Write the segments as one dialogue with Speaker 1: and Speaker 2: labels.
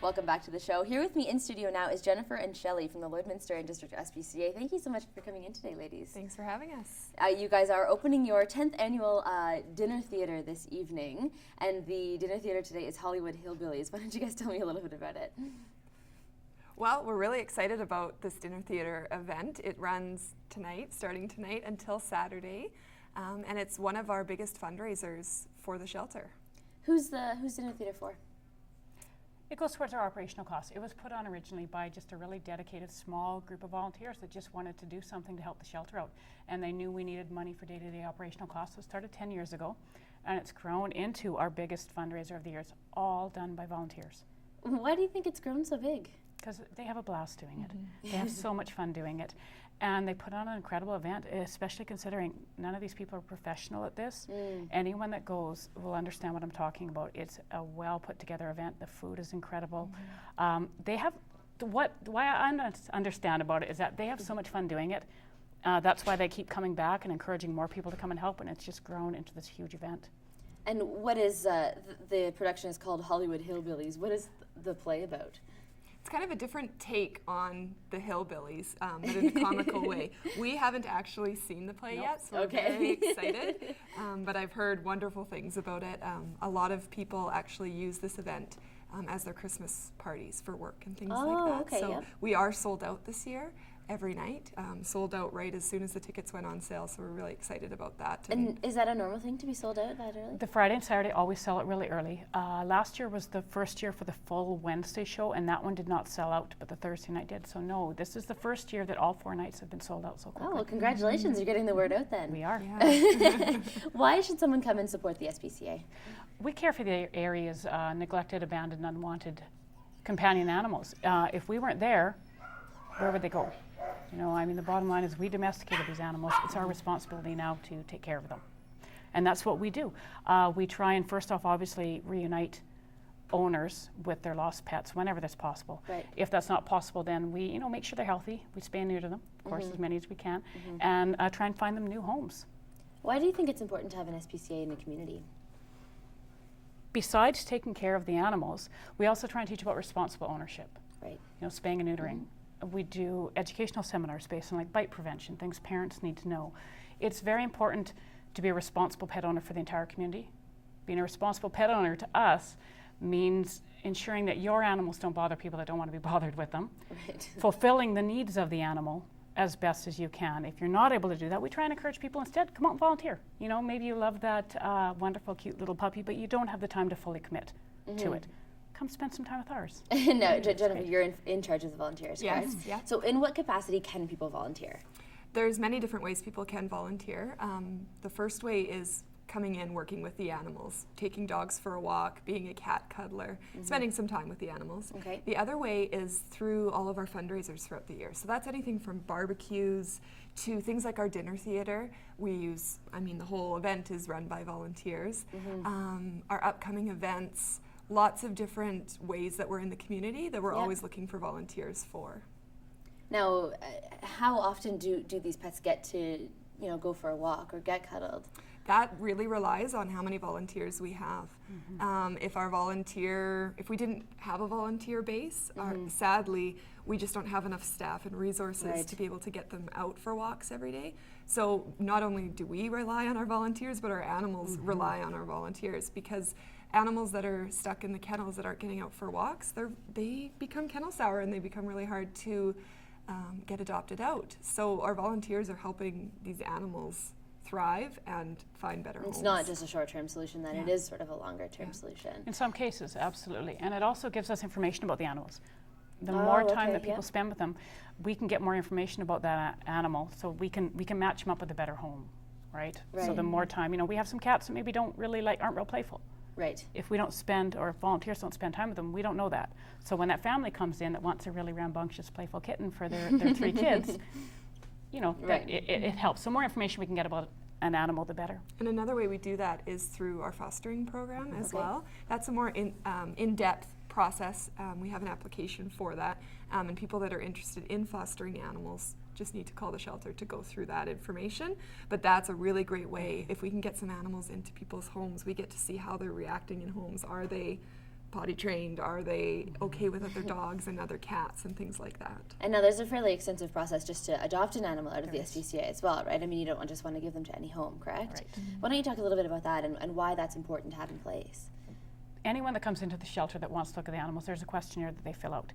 Speaker 1: Welcome back to the show. Here with me in studio now is Jennifer and Shelley from the Lloydminster and District SPCA. Thank you so much for coming in today, ladies.
Speaker 2: Thanks for having us.
Speaker 1: You guys are opening your 10th annual dinner theater this evening, and the dinner theater today is Hollywood Hillbillies. Why don't you guys tell me a little bit about it?
Speaker 2: Well, we're really excited about this dinner theater event. It runs tonight, starting tonight until Saturday, and it's one of our biggest fundraisers for the shelter.
Speaker 1: Who's dinner theater for?
Speaker 3: It goes towards our operational costs. It was put on originally by just a really dedicated small group of volunteers that just wanted to do something to help the shelter out. And they knew we needed money for day-to-day operational costs. So it started 10 years ago, and it's grown into our biggest fundraiser of the year. It's all done by volunteers.
Speaker 1: Why do you think it's grown so big?
Speaker 3: Because they have a blast doing it. They have so much fun doing it. And they put on an incredible event, especially considering none of these people are professional at this. Anyone that goes will understand what I'm talking about. It's a well put together event. The food is incredible. They have, why I understand about it is that they have so much fun doing it. That's why they keep coming back and encouraging more people to come and help, and it's just grown into this huge event.
Speaker 1: And what is, the production is called Hollywood Hillbillies. What is the play about?
Speaker 2: It's kind of a different take on the Hillbillies, but in a comical way. We haven't actually seen the play yet, so we're very excited. But I've heard wonderful things about it. A lot of people actually use this event as their Christmas parties for work and things like that. So we are sold out this year. Every night, sold out right as soon as the tickets went on sale, so we're really excited about that.
Speaker 1: And is that a normal thing to be sold out that early?
Speaker 3: The Friday and Saturday always sell it really early. Last year was the first year for the full Wednesday show, and that one did not sell out, but the Thursday night did. So no, this is the first year that all 4 nights have been sold out so quickly.
Speaker 1: Oh, well, congratulations, you're getting the word out then.
Speaker 3: We are.
Speaker 2: Yeah.
Speaker 1: Why should someone come and support the SPCA?
Speaker 3: We care for the area's neglected, abandoned, unwanted companion animals. If we weren't there, where would they go? You know, I mean, the bottom line is we domesticated these animals. It's our responsibility now to take care of them. And that's what we do. We try and first off, obviously, reunite owners with their lost pets whenever that's possible.
Speaker 1: Right.
Speaker 3: If that's not possible, then we, you know, make sure they're healthy. We spay and neuter them, of course, as many as we can, and try and find them new homes.
Speaker 1: Why do you think it's important to have an SPCA in the community?
Speaker 3: Besides taking care of the animals, we also try and teach about responsible ownership.
Speaker 1: Right.
Speaker 3: You know, spaying and neutering. We do educational seminars based on like bite prevention, things parents need to know. It's very important to be a responsible pet owner for the entire community. Being a responsible pet owner to us means ensuring that your animals don't bother people that don't want to be bothered with them.
Speaker 1: Right.
Speaker 3: Fulfilling the needs of the animal as best as you can. If you're not able to do that, we try and encourage people instead, come out and volunteer. You know, maybe you love that wonderful, cute little puppy, but you don't have the time to fully commit to it. Come spend some time with ours.
Speaker 1: No, Jennifer, you're in charge of the volunteers, correct?
Speaker 2: Yes, yeah.
Speaker 1: So in what capacity can people volunteer?
Speaker 2: There's many different ways people can volunteer. The first way is coming in, working with the animals, taking dogs for a walk, being a cat cuddler, spending some time with the animals.
Speaker 1: Okay.
Speaker 2: The other way is through all of our fundraisers throughout the year. So that's anything from barbecues to things like our dinner theater. We use, I mean, the whole event is run by volunteers. Our upcoming events, lots of different ways that we're in the community that we're always looking for volunteers for. Now,
Speaker 1: how often do these pets get to, you know, go for a walk or get cuddled?
Speaker 2: That really relies on how many volunteers we have. If we didn't have a volunteer base, sadly, we just don't have enough staff and resources to be able to get them out for walks every day. So not only do we rely on our volunteers, but our animals rely on our volunteers, because animals that are stuck in the kennels that aren't getting out for walks, they become kennel sour and they become really hard to get adopted out. So our volunteers are helping these animals thrive and find better homes.
Speaker 1: It's not just a short-term solution, then it is sort of a longer-term solution.
Speaker 3: In some cases, absolutely. And it also gives us information about the animals. The more time that people spend with them, we can get more information about that animal, so we can match them up with a better home, right? So the more time, you know, we have some cats that maybe aren't real playful.
Speaker 1: Right.
Speaker 3: If we don't spend, or if volunteers don't spend time with them, we don't know that. So when that family comes in that wants a really rambunctious, playful kitten for their 3 kids, you know, it helps. So more information we can get about an animal, the better.
Speaker 2: And another way we do that is through our fostering program as well. That's a more in-depth process. We have an application for that, and people that are interested in fostering animals just need to call the shelter to go through that information. But that's a really great way. If we can get some animals into people's homes, we get to see how they're reacting in homes. Are they potty trained? Are they okay with other dogs and other cats and things like that?
Speaker 1: And now there's a fairly extensive process just to adopt an animal out of the SPCA as well, right? I mean, you don't just want to give them to any home, correct?
Speaker 3: Right.
Speaker 1: Why don't you talk a little bit about that and why that's important to have in place?
Speaker 3: Anyone that comes into the shelter that wants to look at the animals, there's a questionnaire that they fill out.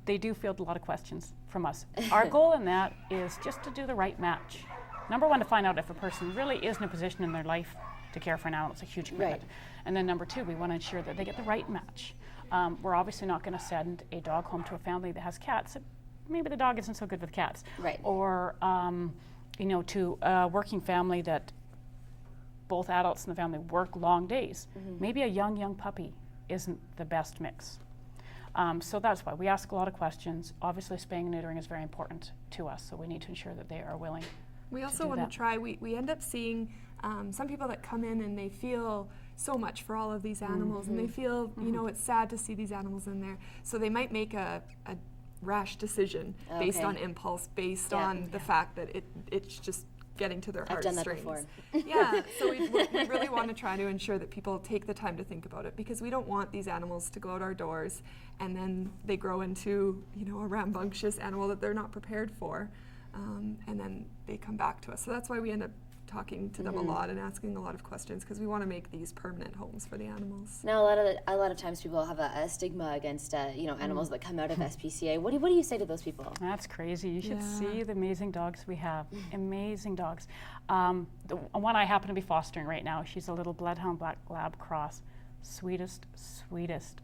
Speaker 3: They do field a lot of questions from us. Our goal in that is just to do the right match. Number one, to find out if a person really is in a position in their life to care for an animal. It's a huge commitment.
Speaker 1: Right.
Speaker 3: And then number two, we want to ensure that they get the right match. We're obviously not going to send a dog home to a family that has cats. Maybe the dog isn't so good with cats.
Speaker 1: Right.
Speaker 3: Or, to a working family that both adults in the family work long days. Maybe a young puppy isn't the best mix. So that's why we ask a lot of questions. Obviously, spaying and neutering is very important to us, so we need to ensure that they are willing.
Speaker 2: We also want to try, we end up seeing some people that come in and they feel so much for all of these animals, and they feel, it's sad to see these animals in there. So they might make a rash decision based on impulse, based on the fact that it's just getting to their heartstrings.
Speaker 1: I've done that before.
Speaker 2: Yeah, so we really want to try to ensure that people take the time to think about it, because we don't want these animals to go out our doors and then they grow into, a rambunctious animal that they're not prepared for, and then they come back to us. So that's why we end up talking to them a lot and asking a lot of questions, because we want to make these permanent homes for the animals.
Speaker 1: Now, a lot of times people have a stigma against animals that come out of SPCA. What do you say to those people?
Speaker 3: That's crazy. You should see the amazing dogs we have. Amazing dogs. The one I happen to be fostering right now, she's a little bloodhound black lab cross. Sweetest,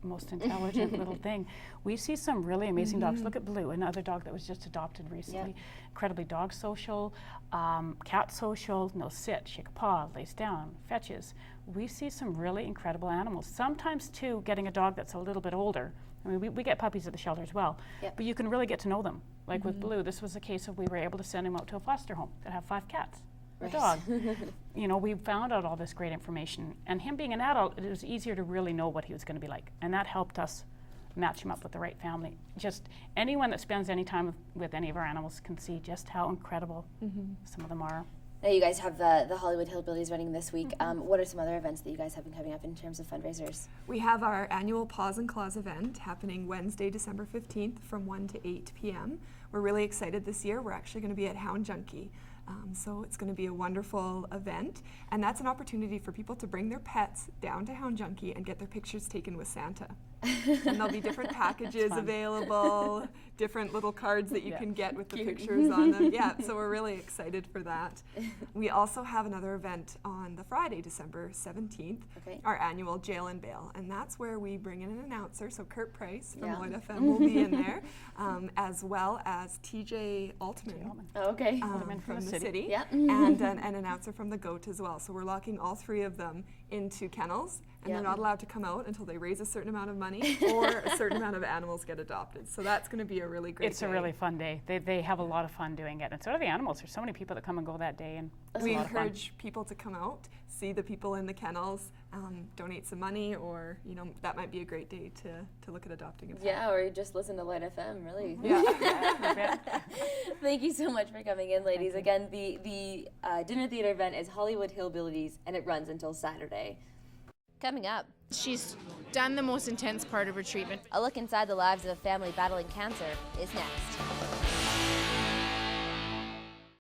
Speaker 3: most intelligent little thing. We see some really amazing dogs. Look at Blue, another dog that was just adopted recently. Incredibly dog social, cat social, no sit, shake a paw, lays down, fetches. We see some really incredible animals. Sometimes too, getting a dog that's a little bit older. I mean, we get puppies at the shelter as well, but you can really get to know them. Like with Blue, this was a case of we were able to send him out to a foster home that have 5 cats. A dog. We found out all this great information, and him being an adult, it was easier to really know what he was going to be like, and that helped us match him up with the right family. Just anyone that spends any time with any of our animals can see just how incredible some of them are.
Speaker 1: Now you guys have the Hollywood Hillbillies running this week. What are some other events that you guys have been coming up in terms of fundraisers?
Speaker 2: We have our annual Paws and Claws event happening Wednesday, December 15th from 1 to 8 p.m. We're really excited this year. We're actually going to be at Hound Junkie. So it's going to be a wonderful event, and that's an opportunity for people to bring their pets down to Hound Junkie and get their pictures taken with Santa. And there'll be different packages available, different little cards that you can get with the pictures on them. Yeah, so we're really excited for that. We also have another event on the Friday, December 17th, our annual Jail and Bail, and that's where we bring in an announcer, so Kurt Price from Lloyd FM will be in there, as well as TJ Altman. From the city, and an announcer from the GOAT as well. So we're locking all 3 of them into kennels, and they're not allowed to come out until they raise a certain amount of money or a certain amount of animals get adopted. So that's going to be a really great day.
Speaker 3: It's a really fun day. They have a lot of fun doing it, and so do the animals. There's so many people that come and go that day, and
Speaker 2: we encourage people to come out, see the people in the kennels, donate some money, or that might be a great day to look at adopting a pet.
Speaker 1: Yeah, or just listen to Light FM, really.
Speaker 2: Yeah.
Speaker 1: Thank you so much for coming in, ladies. Again, the dinner theater event is Hollywood Hillbillies, and it runs until Saturday. Coming up,
Speaker 4: she's done the most intense part of her treatment.
Speaker 1: A look inside the lives of a family battling cancer is next.